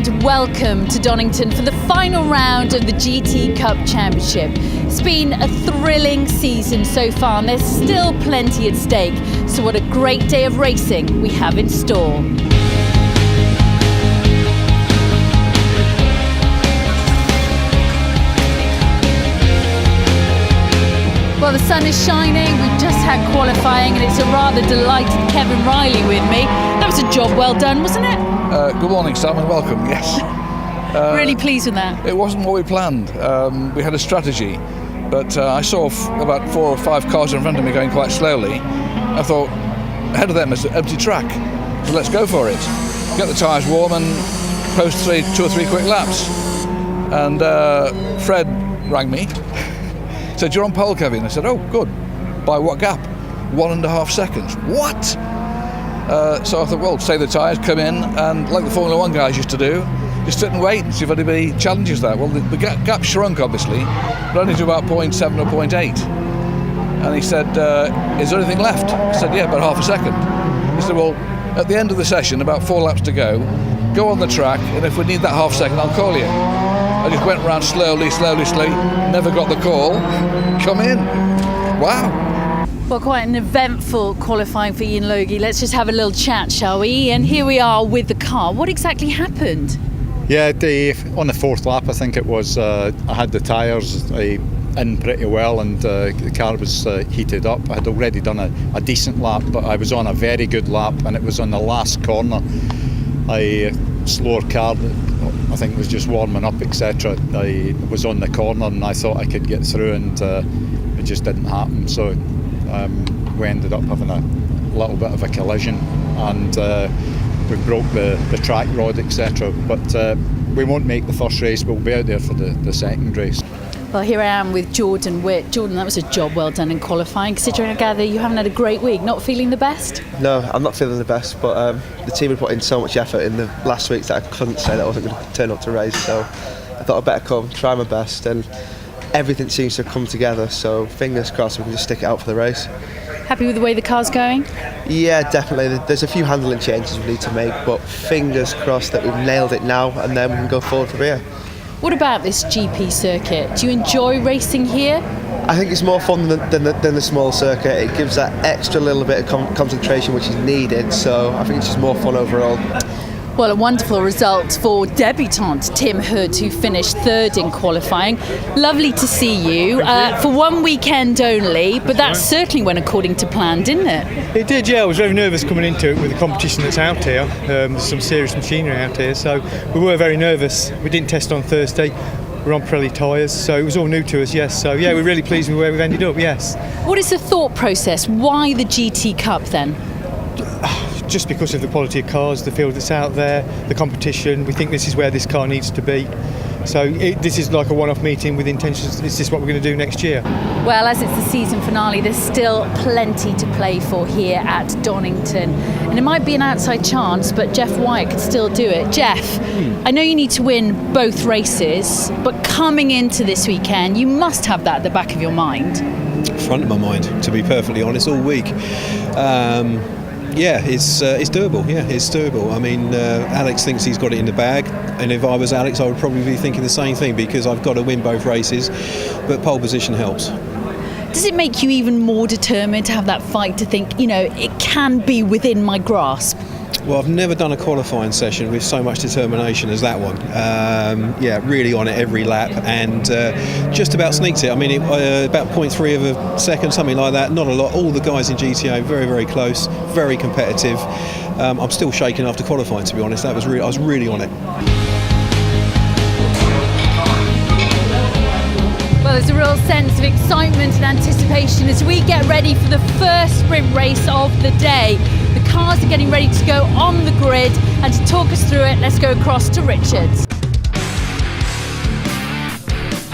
and welcome to Donington for the final round of the GT Cup Championship. It's been a thrilling season so far and there's still plenty at stake, so what a great day of racing we have in store. Well, the sun is shining, we've just had qualifying and it's a rather delighted Kevin Riley with me. That was a job well done, wasn't it? Good morning, Sam, and welcome, yes. Really pleased with that. It wasn't what we planned. We had a strategy, but I saw about 4 or 5 cars in front of me going quite slowly. I thought, ahead of them is an empty track, so let's go for it. Get the tyres warm and post 2 or 3 quick laps. And Fred rang me. Said, "You're on pole, Kevin." I said, "Oh, good. By what gap?" 1.5 seconds. What? So I thought, well, save the tyres, come in, and like the Formula 1 guys used to do, just sit and wait and see if anybody challenges that. Well, the gap shrunk, obviously, but only to about 0.7 or 0.8. And he said, "Is there anything left?" I said, "Yeah, about half a second." He said, "Well, at the end of the session, about 4 laps to go on the track, and if we need that half second, I'll call you." I just went around slowly, never got the call. Come in. Wow. Well, quite an eventful qualifying for Ian Logie. Let's just have a little chat, shall we? And here we are with the car. What exactly happened? Yeah, on the 4th lap, I think it was, I had the tyres in pretty well and the car was heated up. I had already done a decent lap, but I was on a very good lap and it was on the last corner. Slower car, I think, was just warming up, etc. I was on the corner and I thought I could get through and it just didn't happen, so we ended up having a little bit of a collision and we broke the track rod, etc. But we won't make the first race, we'll be out there for the second race. Well, here I am with Jordan Witt. Jordan, that was a job well done in qualifying, considering I gather you haven't had a great week. Not feeling the best? No, I'm not feeling the best, but the team had put in so much effort in the last week that I couldn't say that I wasn't going to turn up to race, so I thought I'd better come, try my best, and everything seems to have come together, so fingers crossed we can just stick it out for the race. Happy with the way the car's going? Yeah, definitely. There's a few handling changes we need to make, but fingers crossed that we've nailed it now and then we can go forward from here. What about this GP circuit? Do you enjoy racing here? I think it's more fun than the small circuit. It gives that extra little bit of concentration which is needed, so I think it's just more fun overall. Well, a wonderful result for debutant Tim Hood, who finished 3rd in qualifying. Lovely to see you. For one weekend only, but that certainly went according to plan, didn't it? It did, yeah. I was very nervous coming into it with the competition that's out here. There's some serious machinery out here, so we were very nervous. We didn't test on Thursday. We're on Pirelli tyres, so it was all new to us, yes. So, yeah, we're really pleased with where we've ended up, yes. What is the thought process? Why the GT Cup, then? Just because of the quality of cars, the field that's out there, the competition. We think this is where this car needs to be. So this is like a one-off meeting with intentions. Is this what we're going to do next year? Well, as it's the season finale, there's still plenty to play for here at Donington. And it might be an outside chance, but Jeff Wyatt could still do it. Jeff, I know you need to win both races, but coming into this weekend, you must have that at the back of your mind. Front of my mind, to be perfectly honest, all week. Yeah, it's doable. Yeah, it's doable. I mean, Alex thinks he's got it in the bag, and if I was Alex, I would probably be thinking the same thing because I've got to win both races. But pole position helps. Does it make you even more determined to have that fight to think, you know, it can be within my grasp? Well, I've never done a qualifying session with so much determination as that one. Yeah, really on it every lap and just about sneaked it. I mean, about 0.3 of a second, something like that. Not a lot. All the guys in GTA very, very close, very competitive. I'm still shaking after qualifying, to be honest. I was really on it. Well, there's a real sense of excitement and anticipation as we get ready for the first sprint race of the day. The cars are getting ready to go on the grid, and to talk us through it, let's go across to Richards.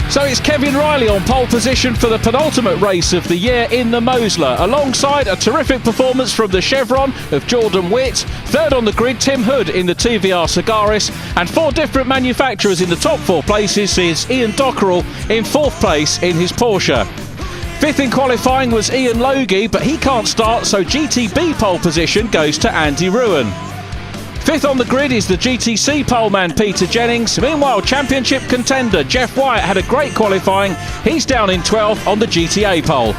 So it's Kevin Riley on pole position for the penultimate race of the year in the Mosler, alongside a terrific performance from the Chevron of Jordan Witt. 3rd on the grid, Tim Hood in the TVR Cigaris, and 4 different manufacturers in the top 4 places sees Ian Dockerell in 4th place in his Porsche. 5th in qualifying was Ian Logie, but he can't start, so GTB pole position goes to Andy Ruin. Fifth on the grid is the GTC poleman Peter Jennings. Meanwhile, championship contender Jeff Wyatt had a great qualifying. He's down in 12th on the GTA pole.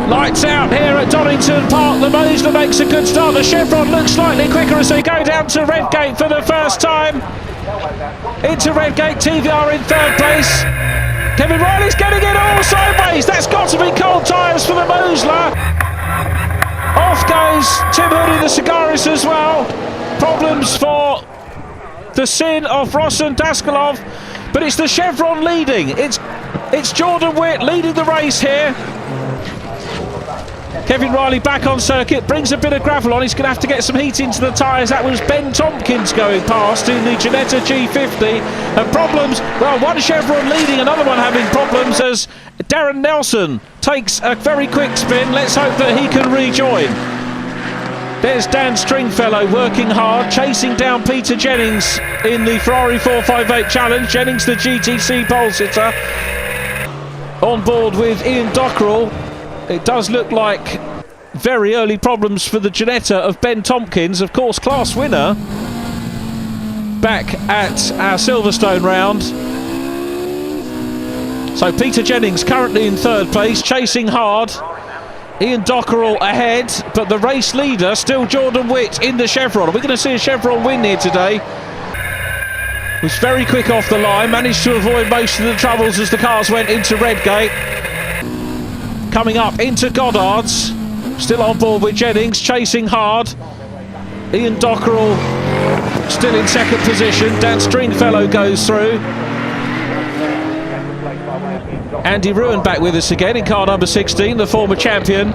Lights out here at Donington Park. The Mosler makes a good start. The Chevron looks slightly quicker as they go down to Redgate for the first time. Into Redgate, TVR in third place. Kevin Riley's getting it all sideways. That's got to be cold tyres for the Mosler. Off goes Tim Hood in the Cigaris as well. Problems for the sin of Ross and Daskalov. But it's the Chevron leading. It's Jordan Witt leading the race here. Kevin Riley back on circuit, brings a bit of gravel on. He's going to have to get some heat into the tyres. That was Ben Tompkins going past in the Ginetta G50. And problems, well, one Chevron leading, another one having problems as Darren Nelson takes a very quick spin. Let's hope that he can rejoin. There's Dan Stringfellow working hard, chasing down Peter Jennings in the Ferrari 458 Challenge. Jennings, the GTC pole sitter, on board with Ian Dockrell. It does look like very early problems for the Ginetta of Ben Tompkins, of course, class winner back at our Silverstone round. So Peter Jennings currently in third place, chasing hard. Ian Dockerell ahead, but the race leader still Jordan Witt in the Chevron. Are we going to see a Chevron win here today? Was very quick off the line, managed to avoid most of the troubles as the cars went into Redgate. Coming up into Goddard's, still on board with Jennings, chasing hard. Ian Dockerell still in second position. Dan Stringfellow goes through. Andy Ruin back with us again in car number 16, the former champion,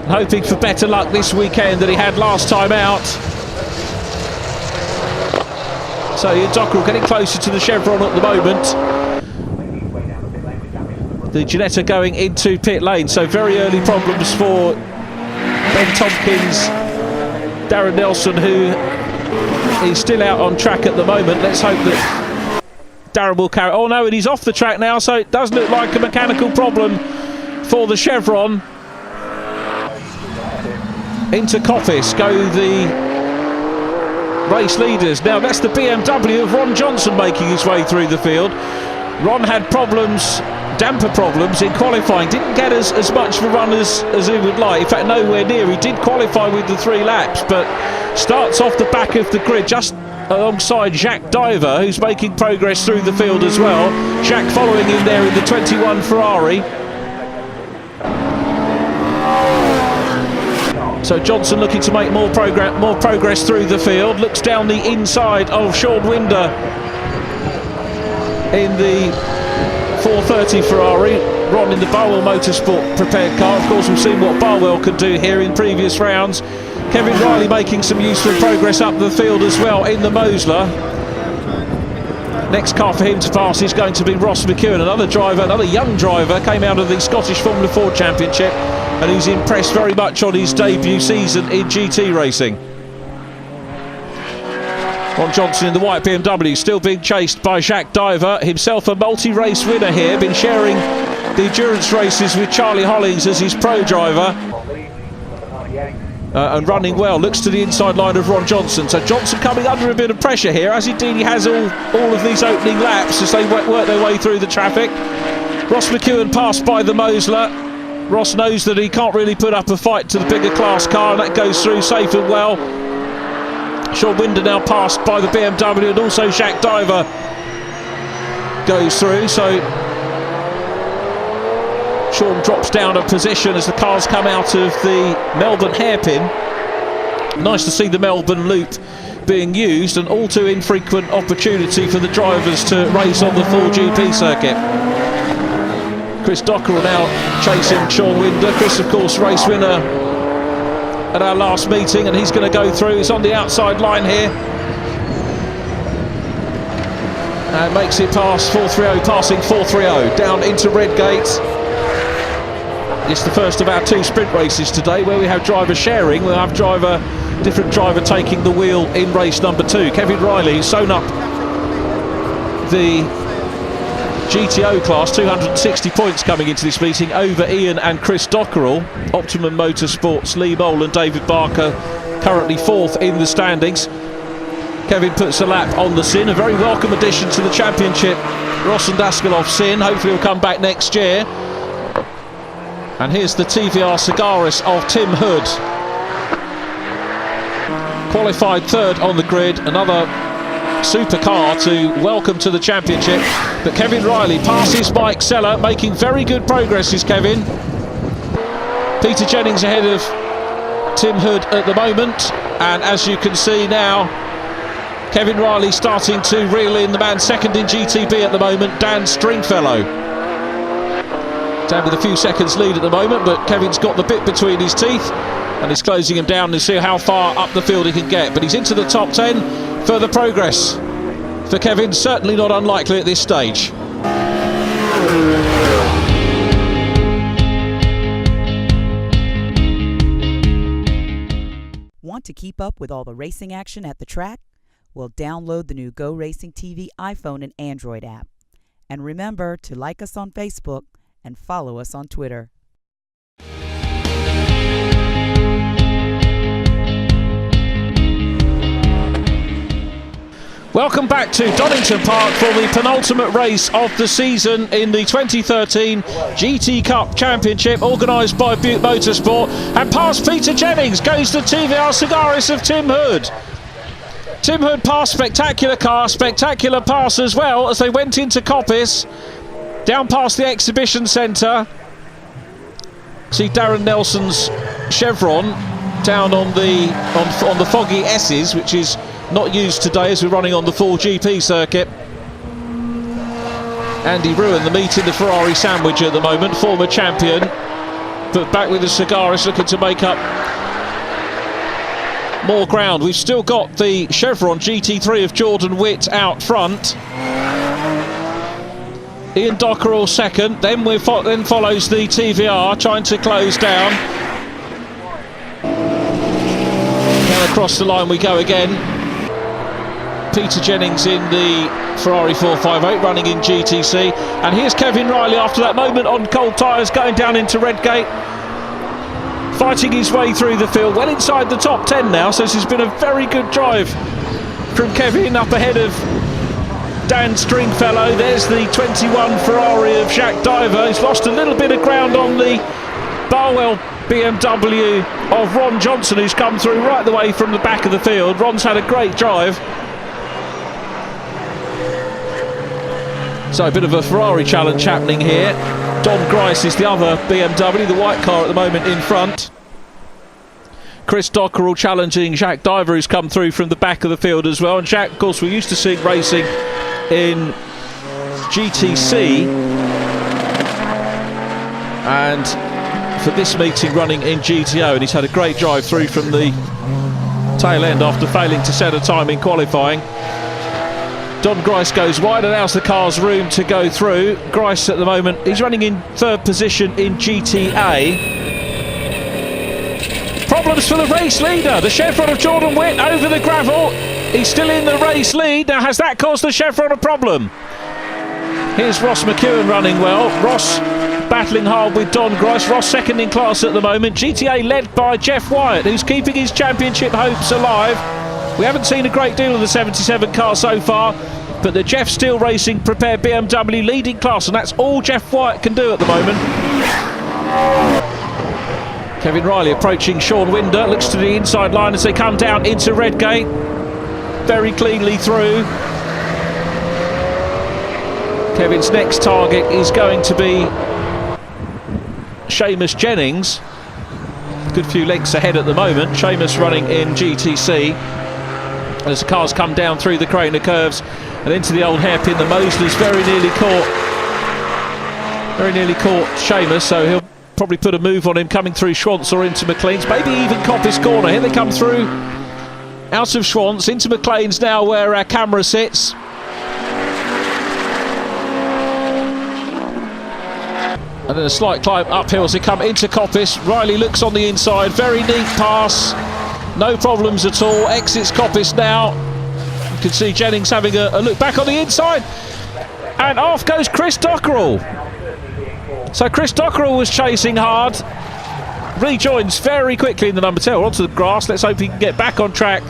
hoping for better luck this weekend than he had last time out. So Ian Dockerell getting closer to the Chevron at the moment. The Ginetta going into pit lane, so very early problems for Ben Tompkins, Darren Nelson, who is still out on track at the moment. Let's hope that Darren will carry. Oh no, and he's off the track now, so it does look like a mechanical problem for the Chevron. Into Coppice go the race leaders. Now that's the BMW of Ron Johnson making his way through the field. Ron had problems, damper problems in qualifying, didn't get as much of a run as he would like. In fact, nowhere near. He did qualify with the 3 laps, but starts off the back of the grid just alongside Jacques Diver, who's making progress through the field as well. Jacques following him there in the 21 Ferrari. So Johnson looking to make more progress through the field. Looks down the inside of Sean Winder in the 430 Ferrari. Ron in the Barwell Motorsport prepared car. Of course, we've seen what Barwell could do here in previous rounds. Kevin Riley making some useful progress up the field as well in the Mosler. Next car for him to pass is going to be Ross McEwen, another young driver, came out of the Scottish Formula 4 Championship, and he's impressed very much on his debut season in GT racing. Ron Johnson in the white BMW, still being chased by Jacques Diver, himself a multi-race winner here, been sharing the endurance races with Charlie Hollings as his pro driver. And running well, looks to the inside line of Ron Johnson. So Johnson coming under a bit of pressure here, as indeed he has all of these opening laps as they work their way through the traffic. Ross McEwen passed by the Mosler. Ross knows that he can't really put up a fight to the bigger class car, and that goes through safe and well. Sean Winder now passed by the BMW, and also Jacques Diver goes through. So Sean drops down a position as the cars come out of the Melbourne hairpin. Nice to see the Melbourne loop being used, an all too infrequent opportunity for the drivers to race on the full GP circuit. Chris Dockerell now chasing Sean Winder. Chris, of course, race winner at our last meeting, and he's going to go through. He's on the outside line here. And makes it past 430, passing 430 down into Redgate. It's the first of our 2 sprint races today where we have driver sharing. We'll have different driver taking the wheel in race number 2. Kevin Riley, who's sewn up the GTO class, 260 points coming into this meeting over Ian and Chris Dockerell. Optimum Motorsports, Lee Mole and David Barker currently 4th in the standings. Kevin puts a lap on the Sin, a very welcome addition to the championship. Ross and Daskalov Sin, hopefully he'll come back next year. And here's the TVR Cigaris of Tim Hood. Qualified 3rd on the grid, another supercar to welcome to the championship. But Kevin Riley passes Mike Seller, making very good progress is Kevin. Peter Jennings ahead of Tim Hood at the moment, and as you can see now, Kevin Riley starting to reel in the man second in GTB at the moment, Dan Stringfellow. Dan with a few seconds lead at the moment, but Kevin's got the bit between his teeth and he's closing him down to see how far up the field he can get. But he's into the top 10. Further progress for Kevin, certainly not unlikely at this stage. Want to keep up with all the racing action at the track? Well, download the new Go Racing TV iPhone and Android app. And remember to like us on Facebook and follow us on Twitter. Welcome back to Donington Park for the penultimate race of the season in the 2013 GT Cup Championship, organised by Butte Motorsport. And past Peter Jennings goes the TVR Cigaris of Tim Hood. Tim Hood passed spectacular car, spectacular pass as well as they went into Coppice, down past the exhibition centre. See Darren Nelson's Chevron down on the foggy S's, which is not used today as we're running on the full GP circuit. Andy Ruin, the meat in the Ferrari sandwich at the moment, former champion, but back with the Cigaris looking to make up more ground. We've still got the Chevron GT3 of Jordan Witt out front. Ian Dockerell second, then follows the TVR trying to close down. Now across the line we go again. Peter Jennings in the Ferrari 458 running in GTC, and here's Kevin Riley after that moment on cold tyres going down into Redgate, fighting his way through the field, well inside the top 10 now. So this has been a very good drive from Kevin, up ahead of Dan Stringfellow. There's the 21 Ferrari of Jacques Diver. He's lost a little bit of ground on the Barwell BMW of Ron Johnson, who's come through right the way from the back of the field. Ron's had a great drive. So a bit of a Ferrari challenge happening here. Don Grice is the other BMW, the white car at the moment in front. Chris Dockerell challenging Jacques Diver, who's come through from the back of the field as well. And Jacques, of course, we're used to seeing racing in GTC, and for this meeting running in GTO, and he's had a great drive through from the tail end after failing to set a time in qualifying. Don Grice goes wide, allows the car's room to go through. Grice at the moment, he's running in 3rd position in GTA. Problems for the race leader, the Chevron of Jordan Witt over the gravel. He's still in the race lead. Now, has that caused the Chevron a problem? Here's Ross McEwen running well. Ross battling hard with Don Grice. Ross second in class at the moment. GTA led by Jeff Wyatt, who's keeping his championship hopes alive. We haven't seen a great deal of the 77 car so far, but the Jeff Steele Racing prepared BMW leading class, and that's all Jeff Wyatt can do at the moment. Kevin Riley approaching Sean Winder, looks to the inside line as they come down into Redgate. Very cleanly through. Kevin's next target is going to be Seamus Jennings. A good few lengths ahead at the moment. Seamus running in GTC. As the cars come down through the Craner curves and into the old hairpin, the Mosler's very nearly caught Seamus, so he'll probably put a move on him coming through Schwantz or into McLean's, maybe even Coppice corner. Here they come through out of Schwantz into McLean's now, where our camera sits. And then a slight climb uphill as they come into Coppice. Riley looks on the inside, very neat pass, no problems at all. Exits Coppice now. You can see Jennings having a look back on the inside, and off goes Chris Dockerell. So Chris Dockerell was chasing hard, rejoins very quickly in the number 10 onto the grass. Let's hope he can get back on track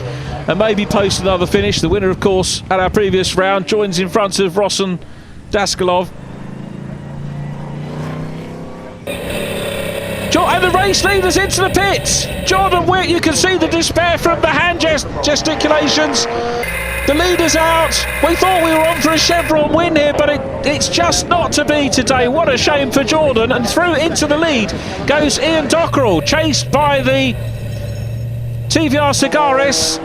and maybe post another finish. The winner, of course, at our previous round, joins in front of Rossan Daskalov. And the race leaders into the pits. Jordan Witt, you can see the despair from the hand gesticulations. The leader's out. We thought we were on for a chevron win here, but it's just not to be today. What a shame for Jordan. And through into the lead goes Ian Dockerell, chased by the TVR Cigares.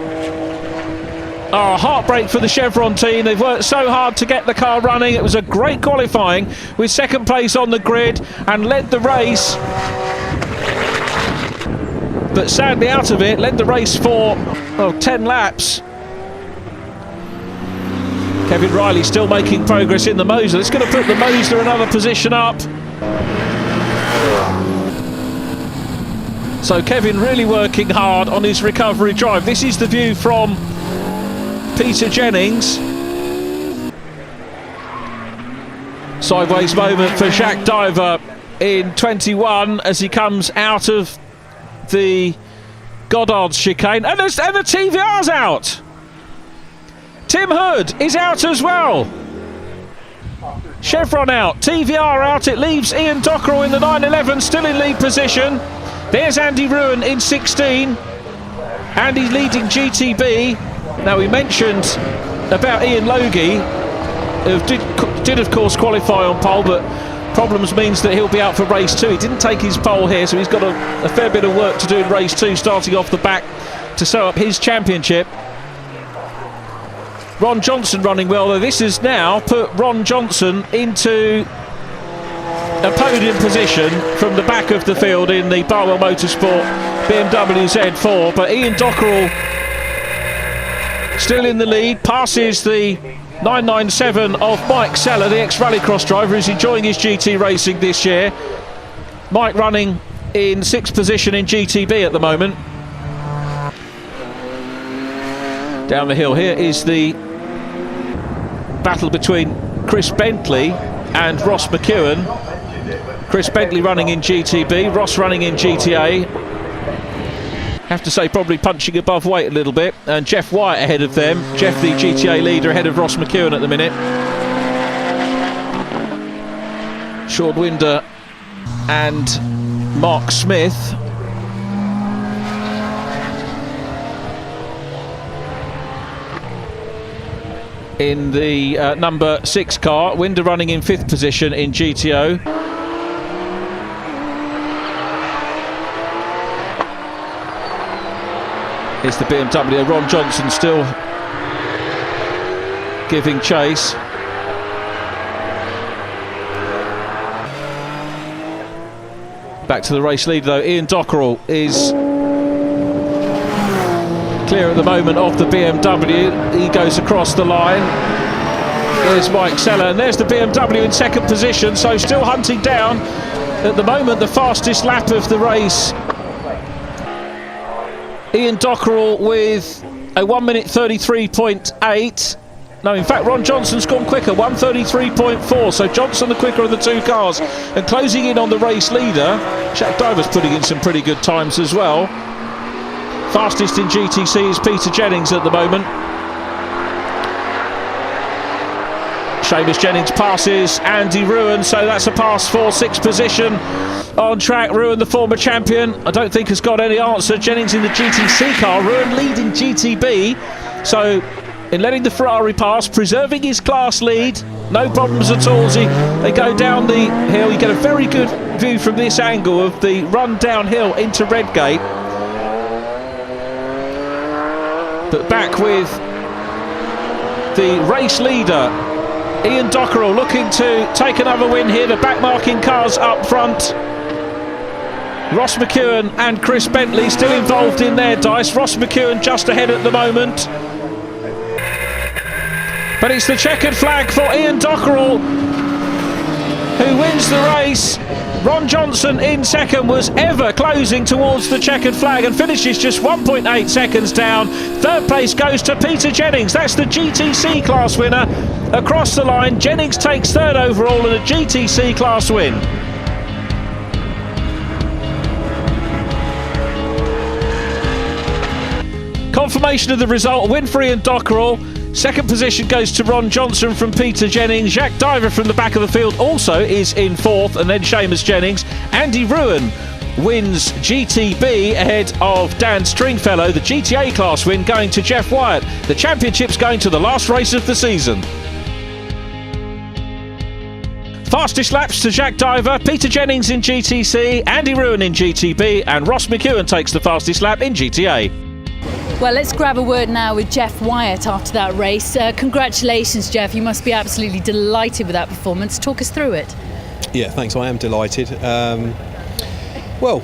Oh, heartbreak for the Chevron team. They've worked so hard to get the car running. It was a great qualifying with second place on the grid and led the race. But sadly out of it, led the race for 10 laps. Kevin Riley still making progress in the Moser. It's going to put the Moser another position up. So Kevin really working hard on his recovery drive. This is the view from Peter Jennings. Sideways moment for Jacques Diver in 21 as he comes out of the Goddard's chicane, and the TVR's out. Tim Hood is out as well. Chevron out, TVR out. It leaves Ian Dockerell in the 911 still in lead position. There's Andy Ruin in 16. Andy leading GTB. Now, we mentioned about Ian Logie, who did of course qualify on pole, but problems means that he'll be out for race 2. He didn't take his pole here, so he's got a fair bit of work to do in race 2, starting off the back to sew up his championship. Ron Johnson running well, though this has now put Ron Johnson into a podium position from the back of the field in the Barwell Motorsport BMW Z4. But Ian Dockerell still in the lead, passes the 997 of Mike Seller, the ex-rallycross driver, who's enjoying his GT racing this year. Mike running in 6th position in GTB at the moment. Down the hill here is the battle between Chris Bentley and Ross McEwen. Chris Bentley running in GTB, Ross running in GTA. Have to say probably punching above weight a little bit, and Jeff White ahead of them. Jeff, the GTA leader, ahead of Ross McEwen at the minute. Sean Winder and Mark Smith. In the number 6 car, Winder running in 5th position in GTO. It's the BMW. Ron Johnson still giving chase. Back to the race leader though. Ian Dockerell is clear at the moment of the BMW. He goes across the line. There's Mike Seller, and there's the BMW in 2nd position, so still hunting down at the moment the fastest lap of the race. Ian Dockerell with a 1 minute 33.8. No, in fact, Ron Johnson's gone quicker, 1:33.4. So Johnson the quicker of the 2 cars, and closing in on the race leader. Jacques Diver's putting in some pretty good times as well. Fastest in GTC is Peter Jennings at the moment. Seamus Jennings passes Andy Ruin, so that's a pass for 6th position on track. Ruin, the former champion, I don't think has got any answer. Jennings in the GTC car, Ruin leading GTB. So in letting the Ferrari pass, preserving his class lead, no problems at all as they go down the hill. You get a very good view from this angle of the run downhill into Redgate. But back with the race leader, Ian Dockerell, looking to take another win here. The back marking cars up front. Ross McEwen and Chris Bentley still involved in their dice. Ross McEwen just ahead at the moment. But it's the checkered flag for Ian Dockerell, who wins the race. Ron Johnson in second was ever closing towards the checkered flag and finishes just 1.8 seconds down. Third place goes to Peter Jennings. That's the GTC class winner. Across the line, Jennings takes third overall and a GTC class win. Confirmation of the result, win for Ian Dockerell. Second position goes to Ron Johnson from Peter Jennings. Jacques Diver from the back of the field also is in fourth, and then Seamus Jennings. Andy Ruin wins GTB ahead of Dan Stringfellow. The GTA class win going to Jeff Wyatt. The championship's going to the last race of the season. Fastest laps to Jacques Diver, Peter Jennings in GTC, Andy Ruin in GTB, and Ross McEwen takes the fastest lap in GTA. Well, let's grab a word now with Jeff Wyatt after that race. Congratulations, Jeff. You must be absolutely delighted with that performance. Talk us through it. Yeah, thanks. I am delighted. Well,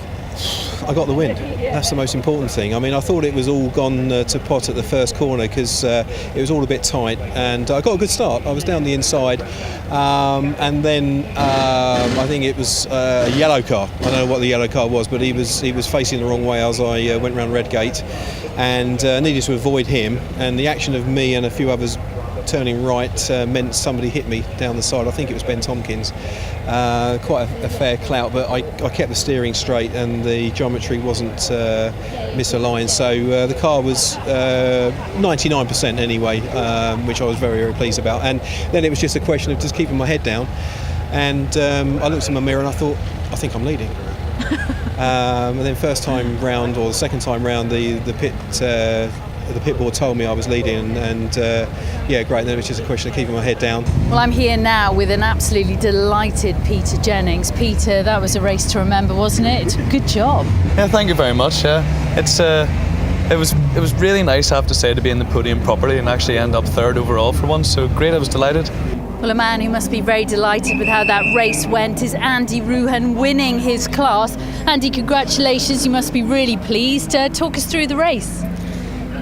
I got the win. That's the most important thing. I mean, I thought it was all gone to pot at the first corner because it was all a bit tight, and I got a good start. I was down the inside, and then I think it was a yellow car. I don't know what the yellow car was, but he was facing the wrong way as I went round Redgate, and needed to avoid him. And the action of me and a few others turning right meant somebody hit me down the side. I think it was Ben Tompkins. Quite a fair clout, but I kept the steering straight and the geometry wasn't misaligned, so the car was 99% anyway, which I was very, very pleased about. And then it was just a question of just keeping my head down, and I looked in my mirror and I thought, I think I'm leading. And then first time round, or the second time round, the pit board told me I was leading, and yeah, great. Then it was just a question of keeping my head down. Well, I'm here now with an absolutely delighted Peter Jennings. Peter, that was a race to remember, wasn't it? Good job. Yeah, thank you very much. Yeah, it was really nice, I have to say, to be in the podium properly and actually end up third overall for once. So great, I was delighted. Well, a man who must be very delighted with how that race went is Andy Ruhan, winning his class. Andy, congratulations, you must be really pleased. Talk us through the race.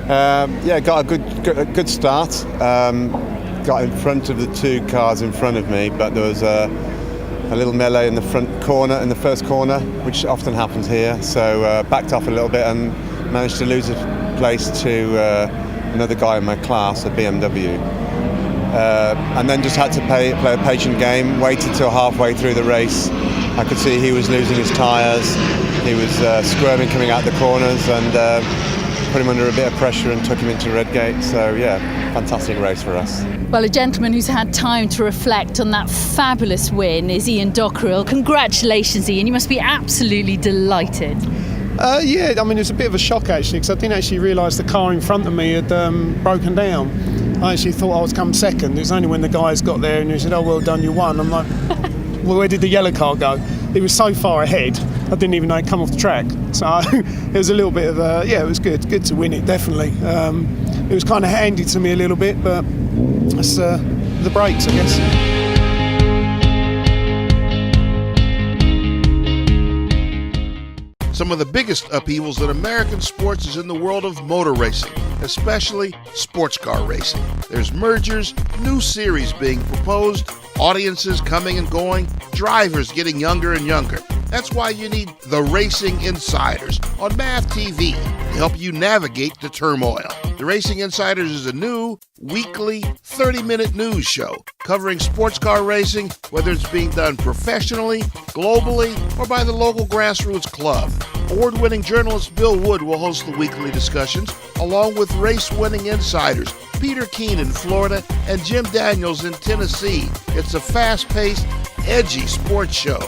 Yeah, got a good start. Got in front of the two cars in front of me, but there was a little melee in the front corner, in the first corner, which often happens here. So backed off a little bit and managed to lose a place to another guy in my class, a BMW. And then just had to play a patient game, waited till halfway through the race. I could see he was losing his tyres, he was squirming coming out the corners, and put him under a bit of pressure and took him into Redgate. So yeah, fantastic race for us. Well, a gentleman who's had time to reflect on that fabulous win is Ian Dockerell. Congratulations, Ian, you must be absolutely delighted. Yeah, I mean, it was a bit of a shock actually, because I didn't actually realise the car in front of me had broken down. I actually thought I was come second. It was only when the guys got there and they said, "Oh, well done, you won." I'm like, well, where did the yellow car go? It was so far ahead, I didn't even know it come off the track. So it was a little bit of yeah, it was good to win it, definitely. It was kind of handed to me a little bit, but that's the brakes, I guess. Some of the biggest upheavals in American sports is in the world of motor racing, especially sports car racing. There's mergers, new series being proposed, audiences coming and going, drivers getting younger and younger. That's why you need the Racing Insiders on MAV TV to help you navigate the turmoil. The Racing Insiders is a new, weekly, 30-minute news show covering sports car racing, whether it's being done professionally, globally, or by the local grassroots club. Award-winning journalist Bill Wood will host the weekly discussions, along with race-winning insiders Peter Keene in Florida and Jim Daniels in Tennessee. It's a fast-paced, edgy sports show.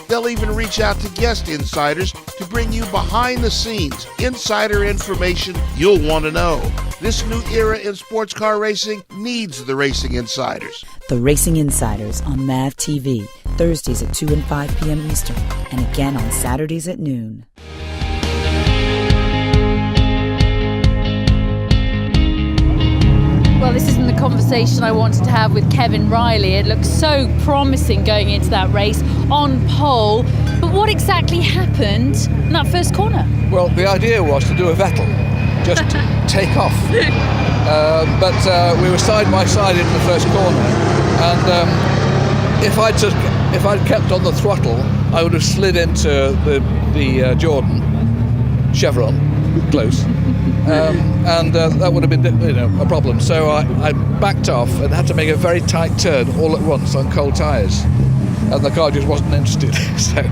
They'll even reach out to guest insiders to bring you behind-the-scenes insider information you'll want to know. This new era in sports car racing needs the Racing Insiders. The Racing Insiders on MAV TV, Thursdays at 2 and 5 p.m. Eastern, and again on Saturdays at noon. Well, this isn't the conversation I wanted to have with Kevin Riley. It looks so promising going into that race on pole. But what exactly happened in that first corner? Well, the idea was to do a Vettel, just take off. But we were side by side into the first corner, and if I'd kept on the throttle, I would have slid into the Jordan chevron, close, and that would have been a problem. So I backed off and had to make a very tight turn all at once on cold tyres, and the car just wasn't interested. So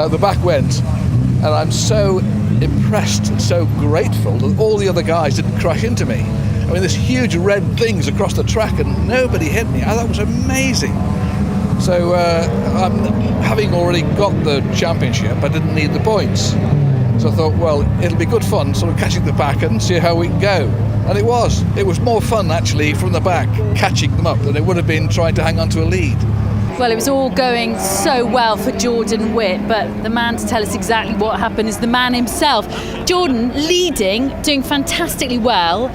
the back went, and I'm so impressed and so grateful that all the other guys didn't crash into me. I mean, there's huge red things across the track and nobody hit me. I thought it was amazing. So having already got the championship, I didn't need the points. So I thought, well, it'll be good fun sort of catching the back and see how we can go. And it was more fun actually from the back catching them up than it would have been trying to hang on to a lead. Well, it was all going so well for Jordan Witt, but the man to tell us exactly what happened is the man himself. Jordan, leading, doing fantastically well.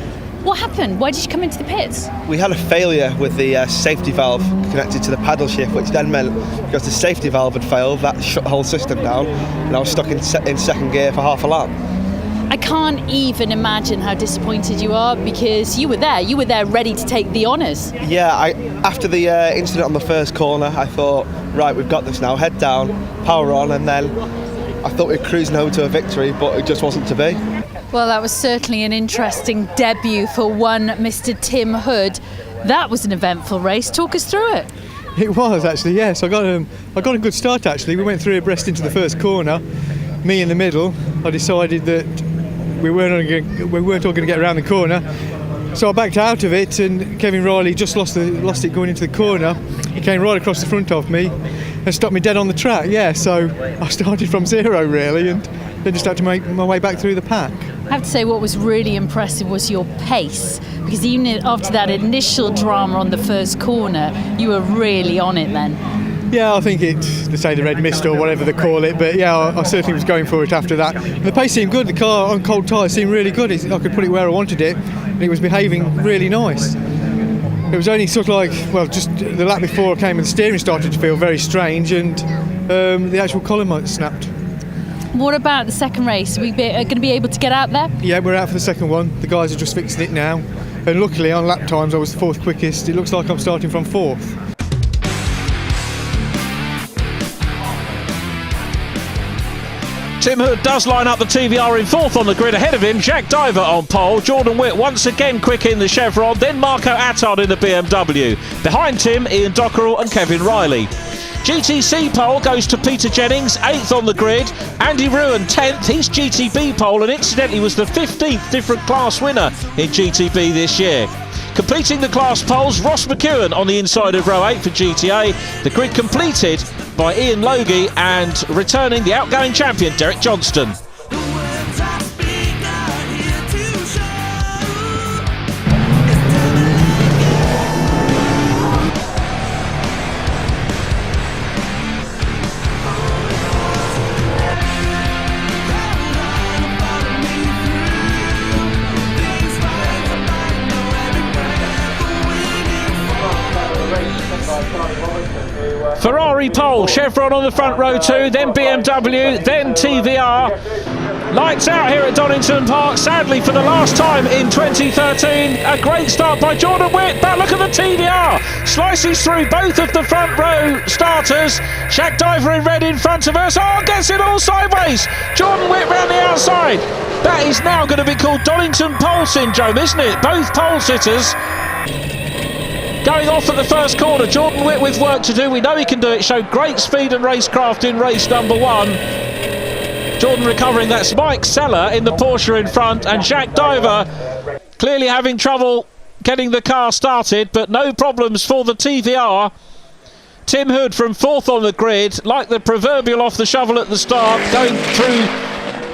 What happened? Why did you come into the pits? We had a failure with the safety valve connected to the paddle shift, which then meant because the safety valve had failed, that shut the whole system down, and I was stuck in second gear for half a lap. I can't even imagine how disappointed you are, because you were there ready to take the honours. Yeah, after the incident on the first corner, I thought, right, we've got this now, head down, power on, and then I thought we were cruising home to a victory, but it just wasn't to be. Well, that was certainly an interesting debut for one Mr. Tim Hood. That was an eventful race. Talk us through it. It was actually, yes. I got a good start actually. We went 3 abreast into the first corner, me in the middle. I decided that we weren't all going to get around the corner, so I backed out of it, and Kevin Riley just lost it going into the corner. He came right across the front of me and stopped me dead on the track. Yeah, so I started from zero really, and then just had to make my way back through the pack. I have to say what was really impressive was your pace, because even after that initial drama on the first corner, you were really on it then. Yeah, I think they say the red mist or whatever they call it, but yeah, I certainly was going for it after that. And the pace seemed good, the car on cold tyres seemed really good. I could put it where I wanted it, and it was behaving really nice. It was only sort of like, well, just the lap before I came and the steering started to feel very strange, and the actual column light snapped. What about the second race? Are we going to be able to get out there? Yeah, we're out for the second one. The guys are just fixing it now. And luckily, on lap times, I was the 4th quickest. It looks like I'm starting from 4th. Tim Hood does line up the TVR in 4th on the grid. Ahead of him, Jack Diver on pole. Jordan Witt once again quick in the Chevron. Then Marco Attard in the BMW. Behind Tim, Ian Dockerell and Kevin Riley. GTC pole goes to Peter Jennings, 8th on the grid. Andy Ruan, 10th. He's GTB pole, and incidentally was the 15th different class winner in GTB this year. Completing the class poles, Ross McEwen on the inside of row 8 for GTA. The grid completed by Ian Logie, and returning the outgoing champion, Derek Johnston. Ferrari pole, Chevron on the front row 2, then BMW, then TVR. Lights out here at Donington Park, sadly for the last time in 2013. A great start by Jordan Witt, but look at the TVR. Slices through both of the front row starters. Jack Diver in red in front of us. Oh, gets it all sideways. Jordan Witt round the outside. That is now going to be called Donington pole syndrome, isn't it? Both pole sitters going off at the first corner. Jordan Witt with work to do. We know he can do it. Showed great speed and racecraft in race number 1. Jordan recovering. That's Mike Seller in the Porsche in front, and Jack Diver clearly having trouble getting the car started, but no problems for the TVR. Tim Hood from 4th on the grid, like the proverbial off the shovel at the start, going through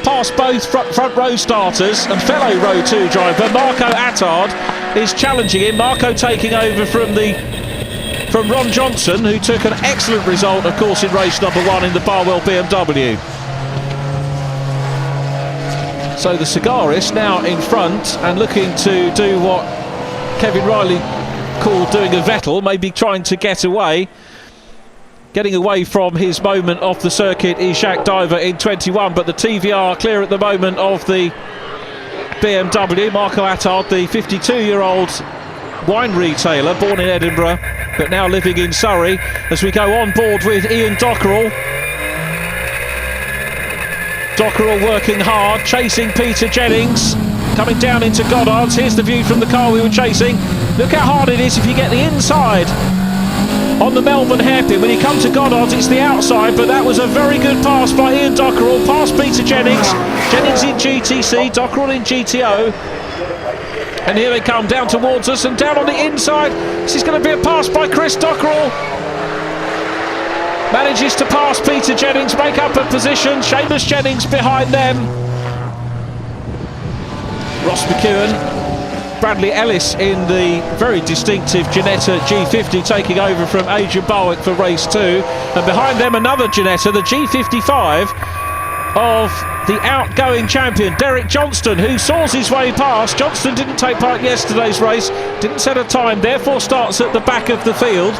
past both front row starters, and fellow row 2 driver Marco Attard is challenging him. Marco taking over from Ron Johnson, who took an excellent result, of course, in race number 1 in the Barwell BMW. So the Cigarist now in front and looking to do what Kevin Riley called doing a Vettel, maybe trying to get away. Getting away from his moment off the circuit is Jacques Diver in 21, but the TVR clear at the moment of the BMW. Marco Attard, the 52-year-old wine retailer, born in Edinburgh but now living in Surrey, as we go on board with Ian Dockerell. Dockerell working hard, chasing Peter Jennings, coming down into Goddard's. Here's the view from the car we were chasing. Look how hard it is if you get the inside on the Melbourne hairpin. When you come to Goddard's, it's the outside, but that was a very good pass by Ian Dockerell, past Peter Jennings. Jennings in GTC, Dockerell in GTO. And here they come down towards us and down on the inside. This is going to be a pass by Chris Dockerell. Manages to pass Peter Jennings, make up a position. Seamus Jennings behind them. Ross McEwen, Bradley Ellis in the very distinctive Ginetta G50 taking over from Adrian Barwick for race 2. And behind them another Ginetta, the G55 of the outgoing champion Derek Johnston, who saws his way past. Johnston didn't take part in yesterday's race, didn't set a time, therefore starts at the back of the field.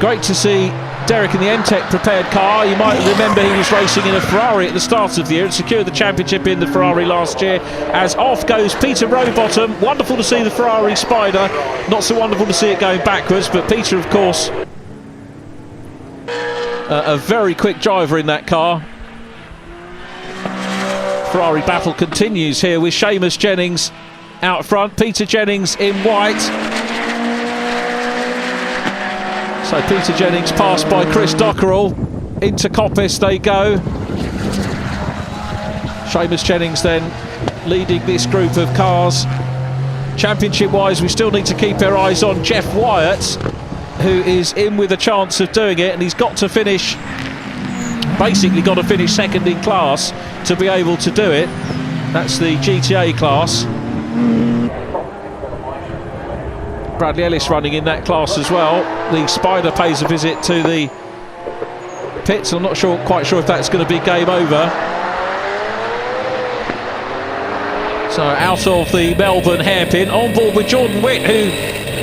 Great to see Derek in the MTech prepared car. You might remember he was racing in a Ferrari at the start of the year and secured the championship in the Ferrari last year. As off goes Peter Rowbottom. Wonderful to see the Ferrari Spider, not so wonderful to see it going backwards, but Peter, of course, a very quick driver in that car. Ferrari battle continues here with Seamus Jennings out front, Peter Jennings in white. So Peter Jennings passed by Chris Dockerell. Into Coppice they go. Seamus Jennings then leading this group of cars. Championship wise, we still need to keep our eyes on Jeff Wyatt, who is in with a chance of doing it, and he's got to finish, basically got to finish second in class to be able to do it. That's the GTA class. Bradley Ellis running in that class as well. The Spider pays a visit to the pits. I'm not quite sure if that's going to be game over. So out of the Melbourne hairpin, on board with Jordan Witt, who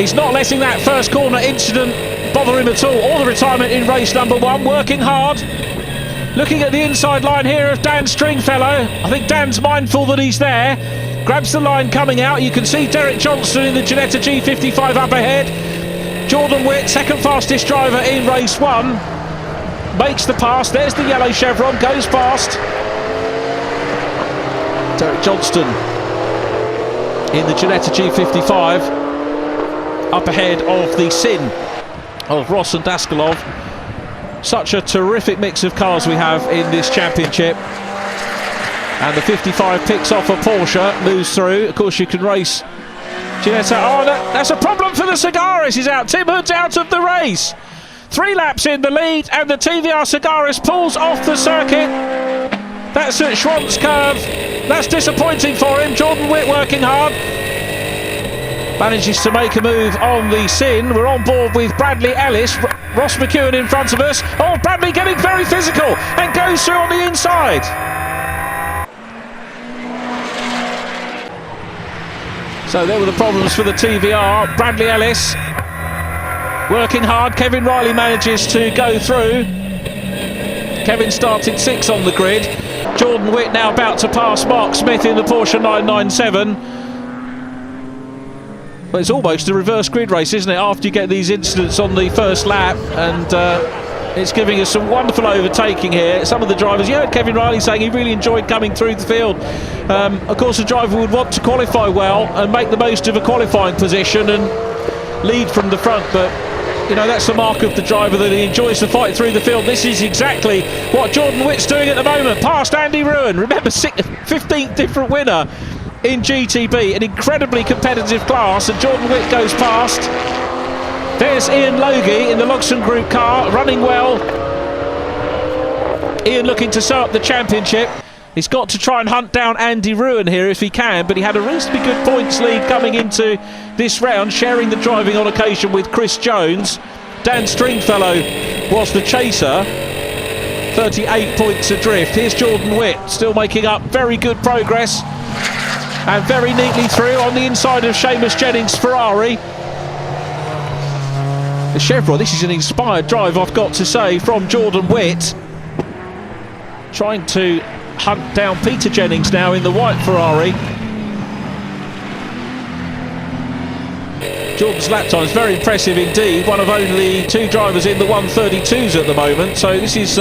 is not letting that first corner incident bother him at all the retirement in race number 1, working hard. Looking at the inside line here of Dan Stringfellow. I think Dan's mindful that he's there. Grabs the line coming out. You can see Derek Johnston in the Ginetta G55 up ahead. Jordan Witt, second fastest driver in race 1. Makes the pass. There's the yellow chevron, goes past. Derek Johnston in the Ginetta G55. Up ahead of the Sin of Ross and Daskalov. Such a terrific mix of cars we have in this championship. And the 55 picks off a Porsche, moves through. Of course, you can race Ginetta. Oh, that's a problem for the Cigaris. He's out. Tim Hood's out of the race. 3 laps in the lead, and the TVR Cigaris pulls off the circuit. That's at Schwantz Curve. That's disappointing for him. Jordan Witt working hard. Manages to make a move on the Sin. We're on board with Bradley Ellis. Ross McEwen in front of us. Oh, Bradley getting very physical and goes through on the inside. So there were the problems for the TVR. Bradley Ellis working hard. Kevin Riley manages to go through. Kevin started 6th on the grid. Jordan Witt now about to pass Mark Smith in the Porsche 997. But it's almost a reverse grid race, isn't it, after you get these incidents on the first lap, and it's giving us some wonderful overtaking here. Some of the drivers, you heard Kevin Riley saying he really enjoyed coming through the field. Of course, the driver would want to qualify well and make the most of a qualifying position and lead from the front, but you know, that's the mark of the driver, that he enjoys the fight through the field. This is exactly what Jordan Witt's doing at the moment, past Andy Ruin. Remember, 15th different winner in GTB, an incredibly competitive class, and Jordan Witt goes past. There's Ian Logie in the Luxon Group car, running well. Ian looking to sew up the championship. He's got to try and hunt down Andy Ruin here if he can, but he had a reasonably good points lead coming into this round, sharing the driving on occasion with Chris Jones. Dan Stringfellow was the chaser, 38 points adrift. Here's Jordan Witt, still making up very good progress, and very neatly through on the inside of Seamus Jennings' Ferrari. the Chevron. This is an inspired drive, I've got to say, from Jordan Witt. Trying to hunt down Peter Jennings now in the white Ferrari. Jordan's lap time is very impressive indeed. One of only 2 drivers in the 132s at the moment. So this is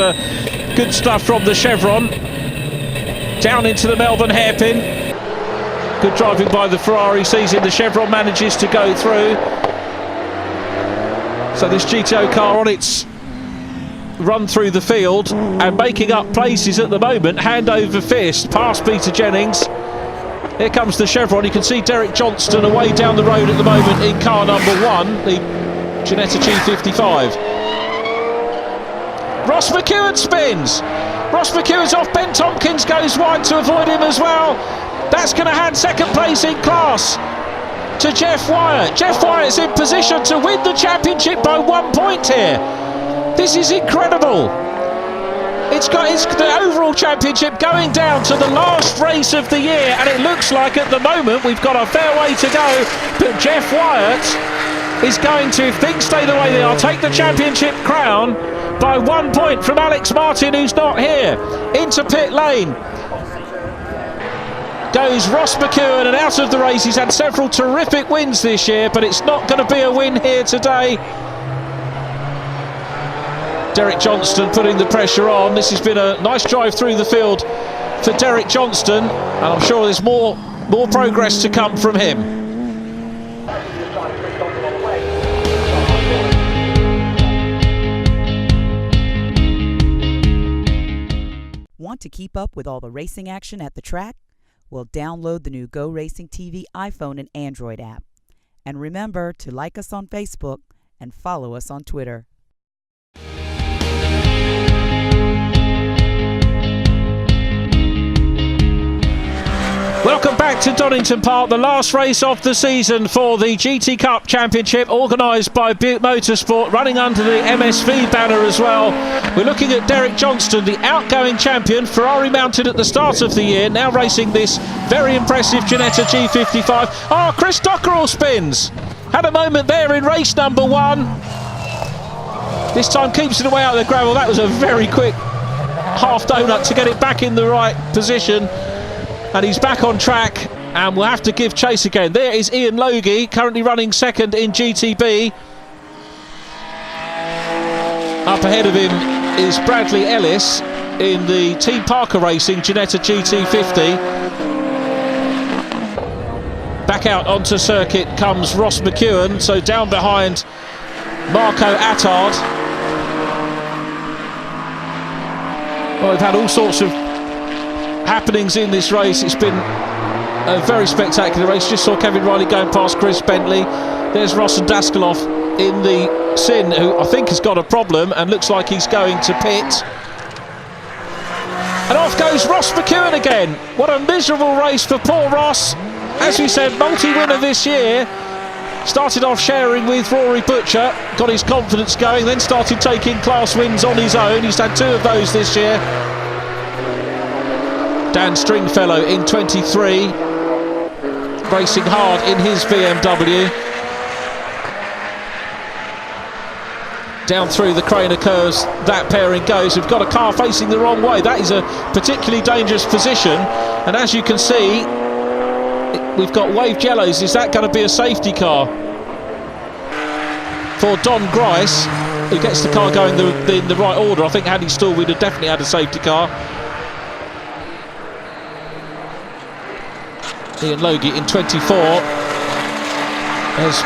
good stuff from the Chevron. Down into the Melbourne hairpin. Good driving by the Ferrari, seizing the Chevron, manages to go through. So this GTO car on its run through the field and making up places at the moment, hand over fist past Peter Jennings. Here comes the Chevron. You can see Derek Johnston away down the road at the moment in car number 1, the Ginetta G55. Ross McEwen spins. Ross McEwen's off. Ben Tompkins goes wide to avoid him as well. That's going to hand second place in class to Jeff Wyatt. Jeff Wyatt's in position to win the championship by 1 point here. This is incredible. It's the overall championship going down to the last race of the year, and it looks like at the moment we've got a fair way to go, but Jeff Wyatt is going to, if things stay the way they are, take the championship crown by 1 point from Alex Martin, who's not here. Into pit lane goes Ross McEwen, and out of the race. He's had several terrific wins this year, but it's not going to be a win here today. Derek Johnston putting the pressure on. This has been a nice drive through the field for Derek Johnston, and I'm sure there's more progress to come from him. Want to keep up with all the racing action at the track? Well, download the new Go Racing TV iPhone and Android app. And remember to like us on Facebook and follow us on Twitter. Welcome back to Donington Park, the last race of the season for the GT Cup Championship, organised by Buick Motorsport, running under the MSV banner as well. We're looking at Derek Johnston, the outgoing champion, Ferrari mounted at the start of the year, now racing this very impressive Ginetta G55. Oh, Chris Dockerell spins. Had a moment there in race number 1. This time keeps it away out of the gravel. That was a very quick half donut to get it back in the right position. And he's back on track, and we'll have to give chase again. There is Ian Logie, currently running second in GTB. Up ahead of him is Bradley Ellis in the Team Parker Racing Ginetta GT50. Back out onto circuit comes Ross McEwen, so down behind Marco Attard. Well, we've had all sorts of happenings in this race. It's been a very spectacular race. Just saw Kevin Riley going past Chris Bentley. There's Ross and Daskaloff in the Sin, who I think has got a problem and looks like he's going to pit. And off goes Ross McEwen again. What a miserable race for poor Ross. As we said, multi-winner this year. Started off sharing with Rory Butcher, got his confidence going, then started taking class wins on his own. He's had 2 of those this year. Dan Stringfellow in 23, racing hard in his BMW. Down through the Craner curves, that pairing goes. We've got a car facing the wrong way. That is a particularly dangerous position. And as you can see, we've got waved yellows. Is that going to be a safety car for Don Grice, who gets the car going in the right order? I think had he stalled, we'd have definitely had a safety car. Ian Logie in 24 has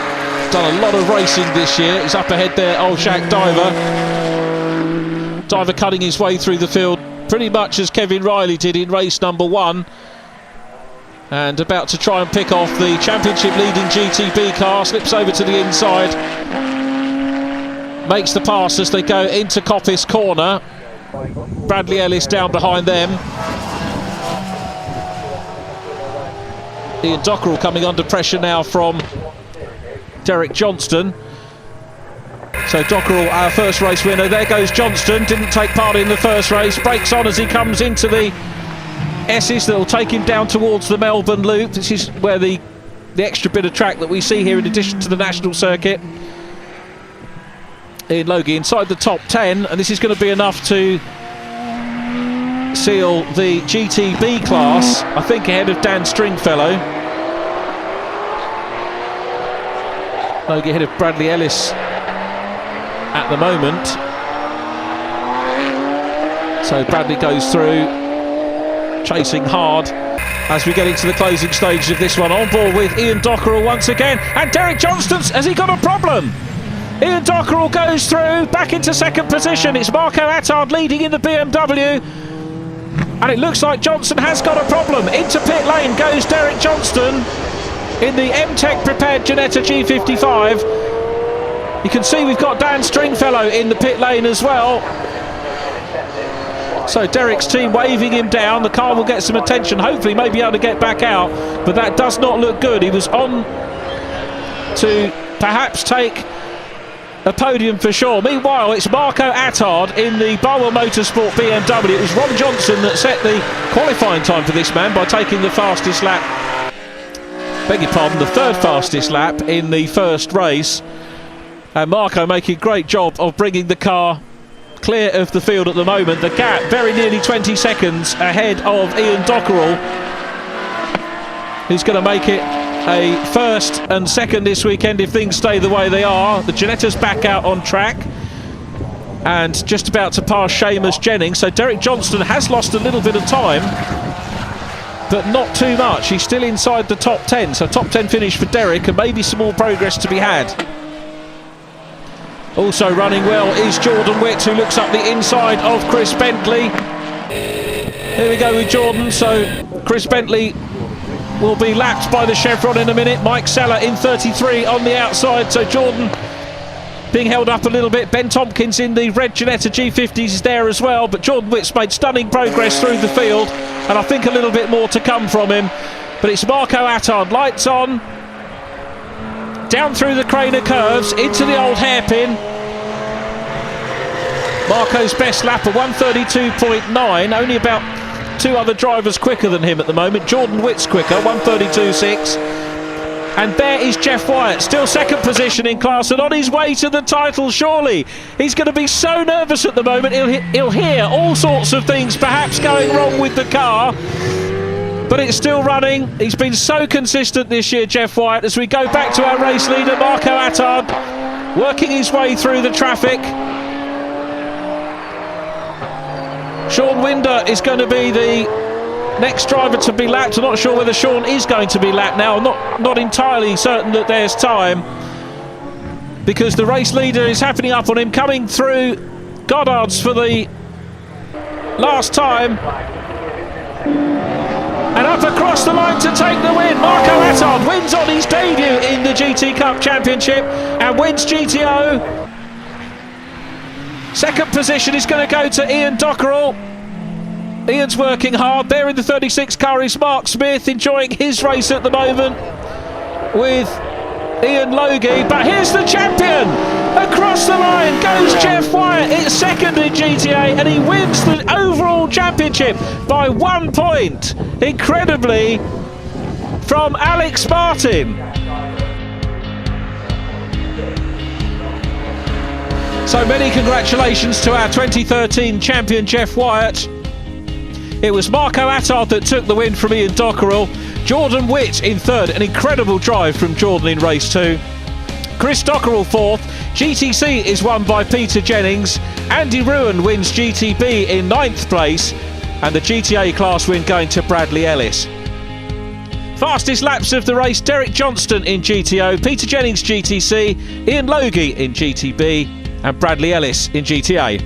done a lot of racing this year. He's up ahead there, old Shaq Diver. Diver cutting his way through the field pretty much as Kevin Riley did in race number 1. And about to try and pick off the championship leading GTB car. Slips over to the inside. Makes the pass as they go into Coppice corner. Bradley Ellis down behind them. Ian Dockerell coming under pressure now from Derek Johnston. So Dockerell, our first race winner. There goes Johnston, didn't take part in the first race. Brakes on as he comes into the S's that will take him down towards the Melbourne Loop. This is where the extra bit of track that we see here in addition to the national circuit. Ian Logie inside the top 10, and this is going to be enough to seal the GTB class, I think ahead of Dan Stringfellow. Logie ahead of Bradley Ellis at the moment. So Bradley goes through, chasing hard as we get into the closing stages of this one. On board with Ian Dockerell once again, and Derek Johnston, has he got a problem? Ian Dockerell goes through, back into second position. It's Marco Attard leading in the BMW, and it looks like Johnson has got a problem. Into pit lane goes Derek Johnston in the M-Tech prepared Ginetta G55. You can see we've got Dan Stringfellow in the pit lane as well. So Derek's team waving him down. The car will get some attention, hopefully may be able to get back out, but that does not look good. He was on to perhaps take a podium for sure. Meanwhile, it's Marco Attard in the Barwell Motorsport BMW. It was Ron Johnson that set the qualifying time for this man by taking the fastest lap, beg your pardon, the third fastest lap in the first race. And Marco making a great job of bringing the car clear of the field at the moment. The gap very nearly 20 seconds ahead of Ian Dockerell, who's going to make it a first and second this weekend if things stay the way they are. The Ginetta's back out on track and just about to pass Seamus Jennings. So Derek Johnston has lost a little bit of time, but not too much. He's still inside the top 10, so top 10 finish for Derek, and maybe some more progress to be had. Also running well is Jordan Witt, who looks up the inside of Chris Bentley. Here we go with Jordan. So Chris Bentley will be lapped by the Chevron in a minute. Mike Seller in 33 on the outside. So Jordan being held up a little bit. Ben Tompkins in the red Ginetta G50s is there as well. But Jordan Witt's made stunning progress through the field, and I think a little bit more to come from him. But it's Marco Attard, lights on, down through the Craner curves, into the old hairpin. Marco's best lap, a 1:32.9, only about two other drivers quicker than him at the moment. Jordan Witt's quicker, 1:32.6. And there is Jeff Wyatt, still second position in class and on his way to the title, surely. He's going to be so nervous at the moment, he'll hear all sorts of things perhaps going wrong with the car. But it's still running. He's been so consistent this year, Jeff Wyatt. As we go back to our race leader, Marco Attard, working his way through the traffic. Sean Winder is going to be the next driver to be lapped. I'm not sure whether Sean is going to be lapped now. I'm not entirely certain that there's time, because the race leader is happening up on him, coming through Goddard's for the last time. And up across the line to take the win. Marco Attard wins on his debut in the GT Cup Championship and wins GTO. Second position is going to go to Ian Dockerell. Ian's working hard. There in the 36 car is Mark Smith, enjoying his race at the moment with Ian Logie. But here's the champion. Across the line goes Jeff Wyatt. It's second in GTA, and he wins the overall championship by 1 point. Incredibly, from Alex Martin. So many congratulations to our 2013 champion Jeff Wyatt. It was Marco Attard that took the win from Ian Dockerell. Jordan Witt in third, an incredible drive from Jordan in race 2. Chris Dockerell fourth. GTC is won by Peter Jennings. Andy Ruan wins GTB in 9th place, and the GTA class win going to Bradley Ellis. Fastest laps of the race, Derek Johnston in GTO, Peter Jennings GTC, Ian Logie in GTB, and Bradley Ellis in GTA.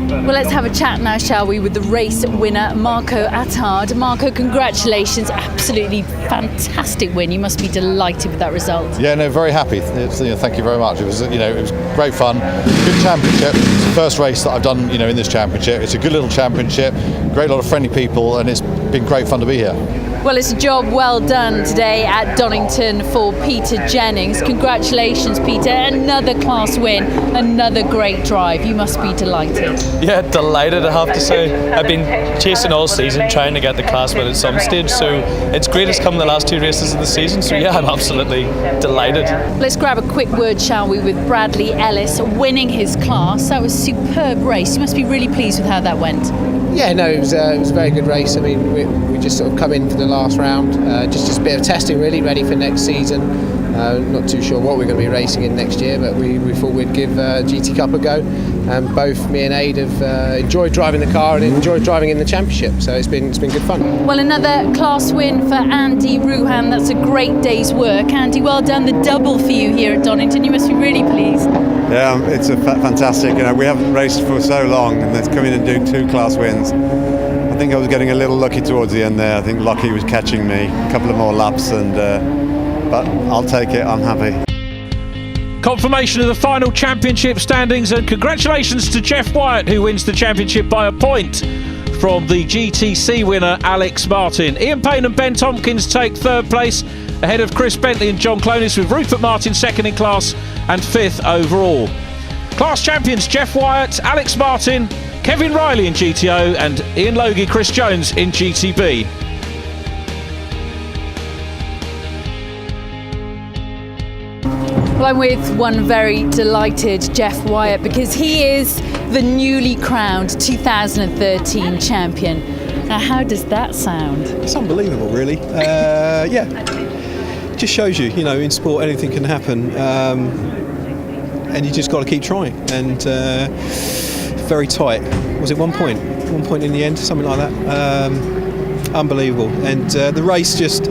Well, let's have a chat now, shall we, with the race winner, Marco Attard. Marco, congratulations, absolutely fantastic win. You must be delighted with that result. Yeah, no, very happy. Thank you very much. It was, it was great fun, good championship. It's the first race that I've done, in this championship. It's a good little championship, great lot of friendly people, and it's been great fun to be here. Well, it's a job well done today at Donington for Peter Jennings. Congratulations, Peter. Another class win, another great drive. You must be delighted. Yeah, delighted, I have to say. I've been chasing all season trying to get the class win at some stage, so it's great it's come the last 2 races of the season, so yeah, I'm absolutely delighted. Let's grab a quick word, shall we, with Bradley Ellis winning his class. That was a superb race. You must be really pleased with how that went. Yeah, no, it was a very good race. I mean, we just sort of come in for the last round, just a bit of testing really, ready for next season. Not too sure what we're going to be racing in next year, but we thought we'd give GT Cup a go. Both me and Aid have enjoyed driving the car and enjoyed driving in the championship, so it's been good fun. Well, another class win for Andy Ruhan. That's a great day's work. Andy, well done. The double for you here at Donington. You must be really pleased. Yeah, it's a fantastic. We haven't raced for so long, and let's come in and do 2 class wins. I think I was getting a little lucky towards the end there. I think Lockie was catching me a couple of more laps, but I'll take it. I'm happy. Confirmation of the final championship standings, and congratulations to Jeff Wyatt, who wins the championship by a point from the GTC winner Alex Martin. Ian Payne and Ben Tompkins take 3rd place, ahead of Chris Bentley and John Clonis, with Rupert Martin 2nd in class and 5th overall. Class champions Jeff Wyatt, Alex Martin, Kevin Riley in GTO, and Ian Logie, Chris Jones in GTB. Well, I'm with one very delighted Jeff Wyatt because he is the newly crowned 2013 champion. Now, how does that sound? It's unbelievable, really. Yeah, just shows you, in sport anything can happen, and you just got to keep trying. And very tight. Was it 1 point? 1 point in the end, something like that. Unbelievable. And the race just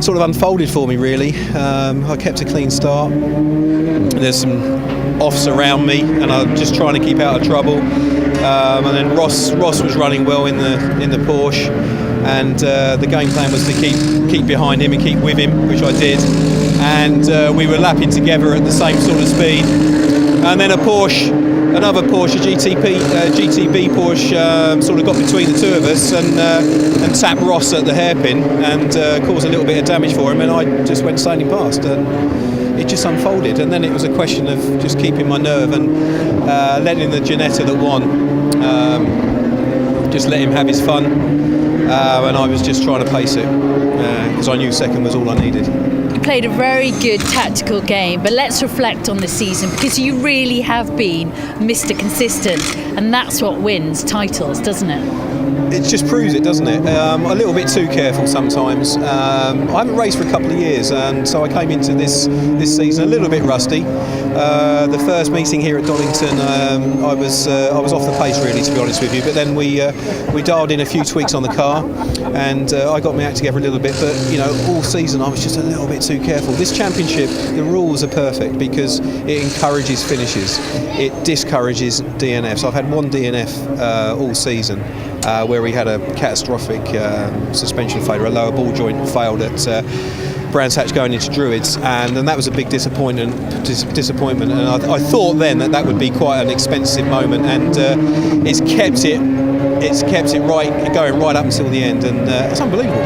sort of unfolded for me, really. I kept a clean start. There's some offs around me, and I'm just trying to keep out of trouble. And then Ross was running well in the Porsche, and the game plan was to keep behind him and keep with him, which I did. And we were lapping together at the same sort of speed. And then another Porsche, GTB Porsche, sort of got between the two of us and tapped Ross at the hairpin and caused a little bit of damage for him, and I just went sailing past, and it just unfolded. And then it was a question of just keeping my nerve and letting the Ginetta that won, just let him have his fun, and I was just trying to pace it because I knew 2nd was all I needed. You played a very good tactical game, but let's reflect on this season, because you really have been Mr. Consistent, and that's what wins titles, doesn't it? It just proves it, doesn't it? A little bit too careful sometimes. I haven't raced for a couple of years, and so I came into this season a little bit rusty. The first meeting here at Donington, I was off the pace, really, to be honest with you. But then we dialed in a few tweaks on the car, and I got my act together a little bit. But all season I was just a little bit too careful. This championship, the rules are perfect because it encourages finishes. It discourages DNFs. I've had 1 DNF all season. Where we had a catastrophic suspension failure, a lower ball joint failed at Brands Hatch going into Druids, and that was a big disappointment. And I thought then that would be quite an expensive moment, and it's kept it going right up until the end, and it's unbelievable.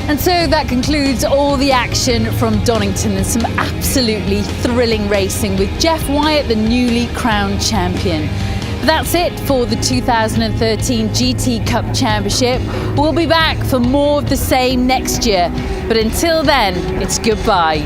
And so that concludes all the action from Donington, and some absolutely thrilling racing with Jeff Wyatt, the newly crowned champion. That's it for the 2013 GT Cup Championship. We'll be back for more of the same next year, but until then, it's goodbye.